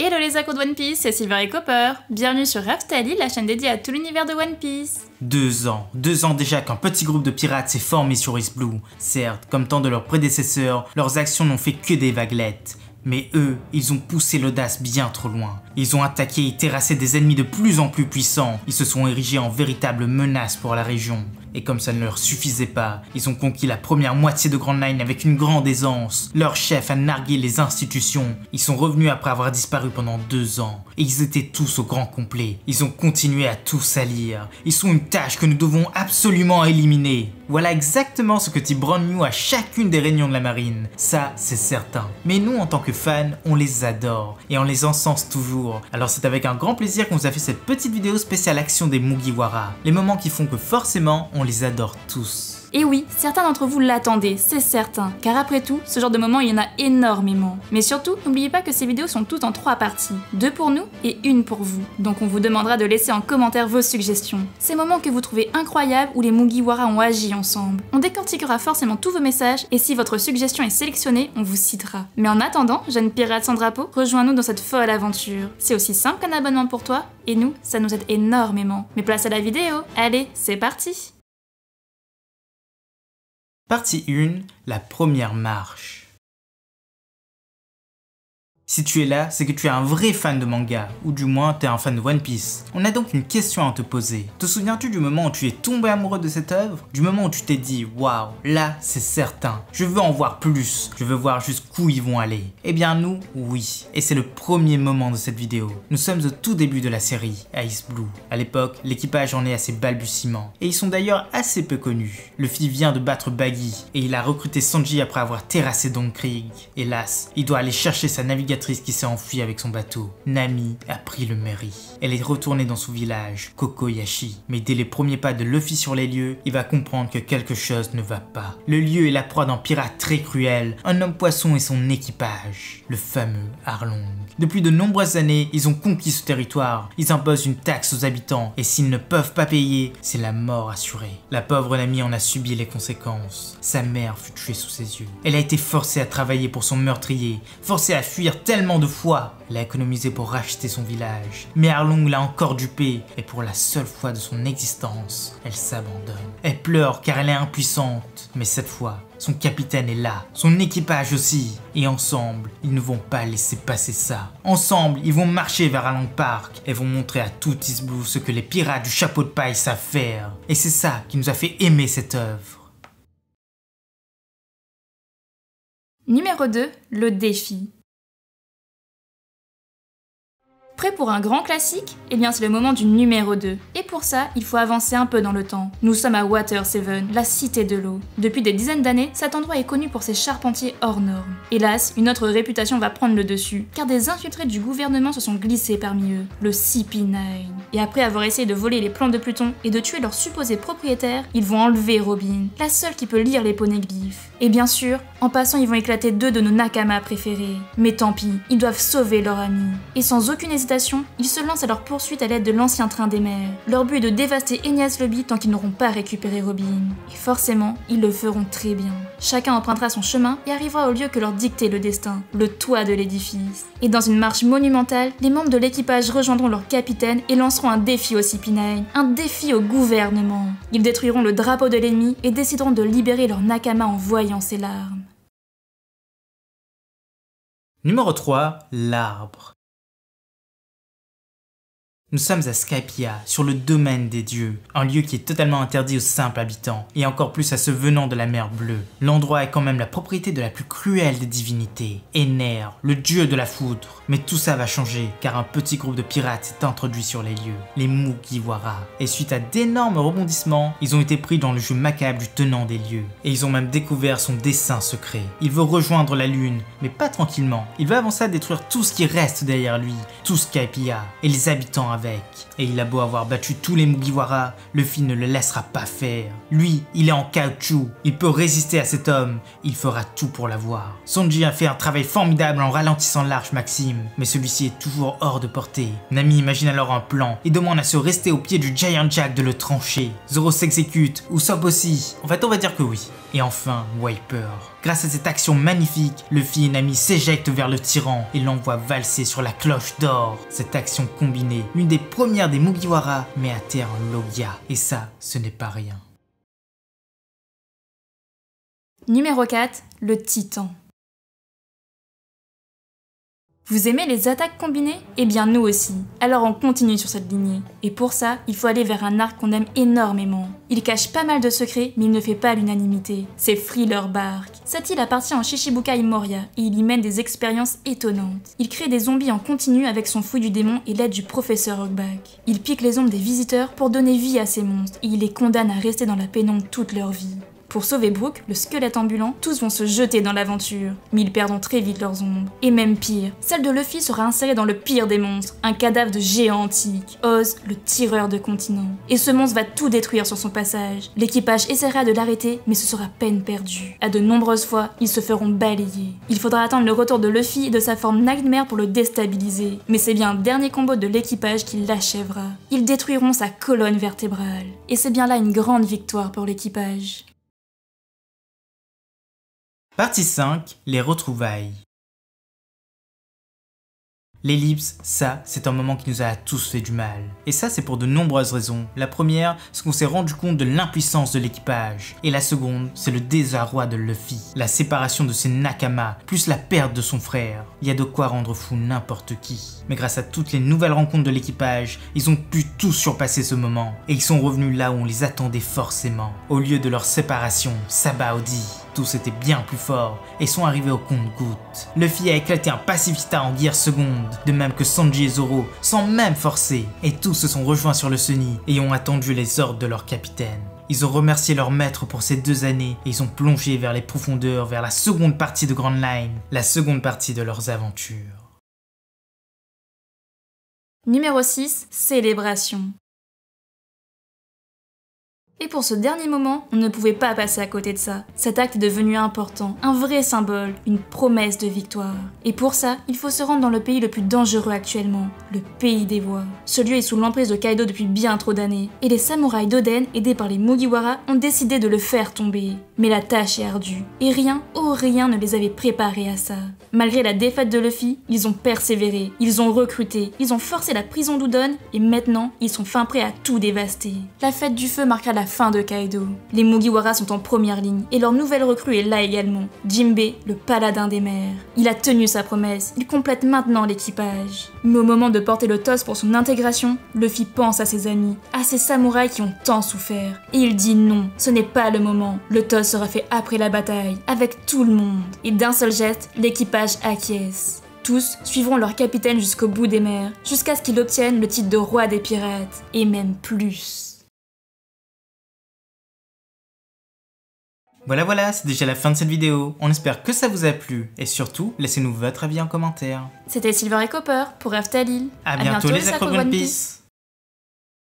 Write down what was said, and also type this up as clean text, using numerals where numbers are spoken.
Hello les accros de One Piece, c'est Silver et Copper. Bienvenue sur Raftalie, la chaîne dédiée à tout l'univers de One Piece. 2 ans déjà qu'un petit groupe de pirates s'est formé sur East Blue. Certes, comme tant de leurs prédécesseurs, leurs actions n'ont fait que des vaguelettes. Mais eux, ils ont poussé l'audace bien trop loin. Ils ont attaqué et terrassé des ennemis de plus en plus puissants. Ils se sont érigés en véritables menaces pour la région. Et comme ça ne leur suffisait pas, ils ont conquis la première moitié de Grand Line avec une grande aisance. Leur chef a nargué les institutions. Ils sont revenus après avoir disparu pendant 2 ans. Et ils étaient tous au grand complet. Ils ont continué à tout salir. Ils sont une tâche que nous devons absolument éliminer. Voilà exactement ce que dit Brand New à chacune des réunions de la marine. Ça, c'est certain. Mais nous, en tant que fans, on les adore. Et on les encense toujours. Alors c'est avec un grand plaisir qu'on vous a fait cette petite vidéo spéciale action des Mugiwara. Les moments qui font que forcément, on les adore tous. Et oui, certains d'entre vous l'attendaient, c'est certain, car après tout, ce genre de moments, il y en a énormément. Mais surtout, n'oubliez pas que ces vidéos sont toutes en 3 parties, 2 pour nous et 1 pour vous. Donc on vous demandera de laisser en commentaire vos suggestions. Ces moments que vous trouvez incroyables où les Mugiwara ont agi ensemble. On décortiquera forcément tous vos messages et si votre suggestion est sélectionnée, on vous citera. Mais en attendant, jeune pirate sans drapeau, rejoins-nous dans cette folle aventure. C'est aussi simple qu'un abonnement pour toi, et nous, ça nous aide énormément. Mais place à la vidéo, allez, c'est parti! Partie 1, la première marche. Si tu es là, c'est que tu es un vrai fan de manga, ou du moins tu es un fan de One Piece. On a donc une question à te poser. Te souviens-tu du moment où tu es tombé amoureux de cette œuvre? Du moment où tu t'es dit « Waouh, là c'est certain, je veux en voir plus, je veux voir jusqu'où ils vont aller ». Eh bien nous, oui. Et c'est le premier moment de cette vidéo. Nous sommes au tout début de la série, à East Blue. À l'époque, l'équipage en est à ses balbutiements. Et ils sont d'ailleurs assez peu connus. Luffy vient de battre Baggy, et il a recruté Sanji après avoir terrassé Don Krieg. Hélas, il doit aller chercher sa navigatrice qui s'est enfuie avec son bateau. Nami a pris le mairie. Elle est retournée dans son village, Kokoyashi. Mais dès les premiers pas de Luffy sur les lieux, il va comprendre que quelque chose ne va pas. Le lieu est la proie d'un pirate très cruel, un homme poisson et son équipage, le fameux Arlong. Depuis de nombreuses années, ils ont conquis ce territoire. Ils imposent une taxe aux habitants et s'ils ne peuvent pas payer, c'est la mort assurée. La pauvre Nami en a subi les conséquences. Sa mère fut tuée sous ses yeux. Elle a été forcée à travailler pour son meurtrier, forcée à fuir tellement de fois. Elle a économisé pour racheter son village. Mais Arlong l'a encore dupée et pour la seule fois de son existence, elle s'abandonne. Elle pleure car elle est impuissante. Mais cette fois, son capitaine est là, son équipage aussi. Et ensemble, ils ne vont pas laisser passer ça. Ensemble, ils vont marcher vers Arlong Park et vont montrer à tout East Blue ce que les pirates du chapeau de paille savent faire. Et c'est ça qui nous a fait aimer cette œuvre. Numéro 2, le défi. Prêt pour un grand classique? Eh bien c'est le moment du numéro 2. Et pour ça, il faut avancer un peu dans le temps. Nous sommes à Water 7, la cité de l'eau. Depuis des dizaines d'années, cet endroit est connu pour ses charpentiers hors normes. Hélas, une autre réputation va prendre le dessus, car des infiltrés du gouvernement se sont glissés parmi eux, le CP9. Et après avoir essayé de voler les plans de Pluton et de tuer leur supposé propriétaire, ils vont enlever Robin, la seule qui peut lire les poneglyphes. Et bien sûr, en passant, ils vont éclater 2 de nos Nakama préférés. Mais tant pis, ils doivent sauver leur ami. Et sans aucune hésitation, ils se lancent à leur poursuite à l'aide de l'ancien train des mers. Leur but est de dévaster Enies Lobby tant qu'ils n'auront pas récupéré Robin. Et forcément, ils le feront très bien. Chacun empruntera son chemin et arrivera au lieu que leur dictait le destin, le toit de l'édifice. Et dans une marche monumentale, les membres de l'équipage rejoindront leur capitaine et lanceront un défi au CP9, un défi au gouvernement. Ils détruiront le drapeau de l'ennemi et décideront de libérer leur Nakama en voyant ses larmes. Numéro 3, l'arbre. Nous sommes à Skypiea, sur le domaine des dieux, un lieu qui est totalement interdit aux simples habitants, et encore plus à ceux venant de la mer bleue. L'endroit est quand même la propriété de la plus cruelle des divinités, Ener, le dieu de la foudre. Mais tout ça va changer, car un petit groupe de pirates s'est introduit sur les lieux, les Mugiwara. Et suite à d'énormes rebondissements, ils ont été pris dans le jeu macabre du tenant des lieux. Et ils ont même découvert son dessein secret. Il veut rejoindre la lune, mais pas tranquillement. Il va avancer à détruire tout ce qui reste derrière lui, tout Skypiea, et les habitants avec. Et il a beau avoir battu tous les Mugiwara, Luffy ne le laissera pas faire. Lui, il est en caoutchouc, il peut résister à cet homme, il fera tout pour l'avoir. Sanji a fait un travail formidable en ralentissant l'arche Maxime, mais celui-ci est toujours hors de portée. Nami imagine alors un plan et demande à se rester au pied du Giant Jack de le trancher. Zoro s'exécute, Usopp aussi. En fait, on va dire que oui. Et enfin, Wiper. Grâce à cette action magnifique, Luffy et Nami s'éjectent vers le tyran et l'envoient valser sur la cloche d'or. Cette action combinée, l'une des premières des Mugiwara, met à terre Logia. Et ça, ce n'est pas rien. Numéro 4, le Titan. Vous aimez les attaques combinées? Eh bien nous aussi. Alors on continue sur cette lignée. Et pour ça, il faut aller vers un arc qu'on aime énormément. Il cache pas mal de secrets, mais il ne fait pas l'unanimité. C'est Thriller Bark. Cette île appartient en Shichibukai Moria, et il y mène des expériences étonnantes. Il crée des zombies en continu avec son fouet du démon et l'aide du professeur Hogback. Il pique les ombres des visiteurs pour donner vie à ces monstres, et il les condamne à rester dans la pénombre toute leur vie. Pour sauver Brook, le squelette ambulant, tous vont se jeter dans l'aventure, mais ils perdront très vite leurs ombres. Et même pire, celle de Luffy sera insérée dans le pire des monstres, un cadavre de géant antique, Oz, le tireur de continents. Et ce monstre va tout détruire sur son passage. L'équipage essaiera de l'arrêter, mais ce sera peine perdue. À de nombreuses fois, ils se feront balayer. Il faudra attendre le retour de Luffy et de sa forme Nightmare pour le déstabiliser, mais c'est bien un dernier combo de l'équipage qui l'achèvera. Ils détruiront sa colonne vertébrale. Et c'est bien là une grande victoire pour l'équipage. Partie 5, les retrouvailles. L'ellipse, ça, c'est un moment qui nous a tous fait du mal. Et ça, c'est pour de nombreuses raisons. La première, c'est qu'on s'est rendu compte de l'impuissance de l'équipage. Et la seconde, c'est le désarroi de Luffy. La séparation de ses Nakama, plus la perte de son frère. Il y a de quoi rendre fou n'importe qui. Mais grâce à toutes les nouvelles rencontres de l'équipage, ils ont pu tous surpasser ce moment. Et ils sont revenus là où on les attendait forcément. Au lieu de leur séparation, Sabaody. Tous étaient bien plus forts et sont arrivés au compte-gouttes. Luffy a éclaté un pacifista en guerre seconde, de même que Sanji et Zoro, sans même forcer. Et tous se sont rejoints sur le Sunny et ont attendu les ordres de leur capitaine. Ils ont remercié leur maître pour ces 2 années et ils ont plongé vers les profondeurs, vers la seconde partie de Grand Line, la seconde partie de leurs aventures. Numéro 6, célébration. Et pour ce dernier moment, on ne pouvait pas passer à côté de ça. Cet acte est devenu important, un vrai symbole, une promesse de victoire. Et pour ça, il faut se rendre dans le pays le plus dangereux actuellement, le pays des voix. Ce lieu est sous l'emprise de Kaido depuis bien trop d'années, et les samouraïs d'Oden, aidés par les Mugiwara, ont décidé de le faire tomber. Mais la tâche est ardue, et rien, oh rien ne les avait préparés à ça. Malgré la défaite de Luffy, ils ont persévéré, ils ont recruté, ils ont forcé la prison d'Udon, et maintenant, ils sont fin prêts à tout dévaster. La fête du feu marquera la fin de Kaido. Les Mugiwara sont en première ligne et leur nouvelle recrue est là également, Jinbei, le paladin des mers. Il a tenu sa promesse, il complète maintenant l'équipage. Mais au moment de porter le toast pour son intégration, Luffy pense à ses amis, à ces samouraïs qui ont tant souffert. Et il dit non, ce n'est pas le moment. Le toast sera fait après la bataille, avec tout le monde. Et d'un seul geste, l'équipage acquiesce. Tous suivront leur capitaine jusqu'au bout des mers, jusqu'à ce qu'il obtienne le titre de roi des pirates, et même plus. Voilà, c'est déjà la fin de cette vidéo. On espère que ça vous a plu et surtout, laissez-nous votre avis en commentaire. C'était Silver et Copper pour Raftalil. A bientôt les accros de One Piece.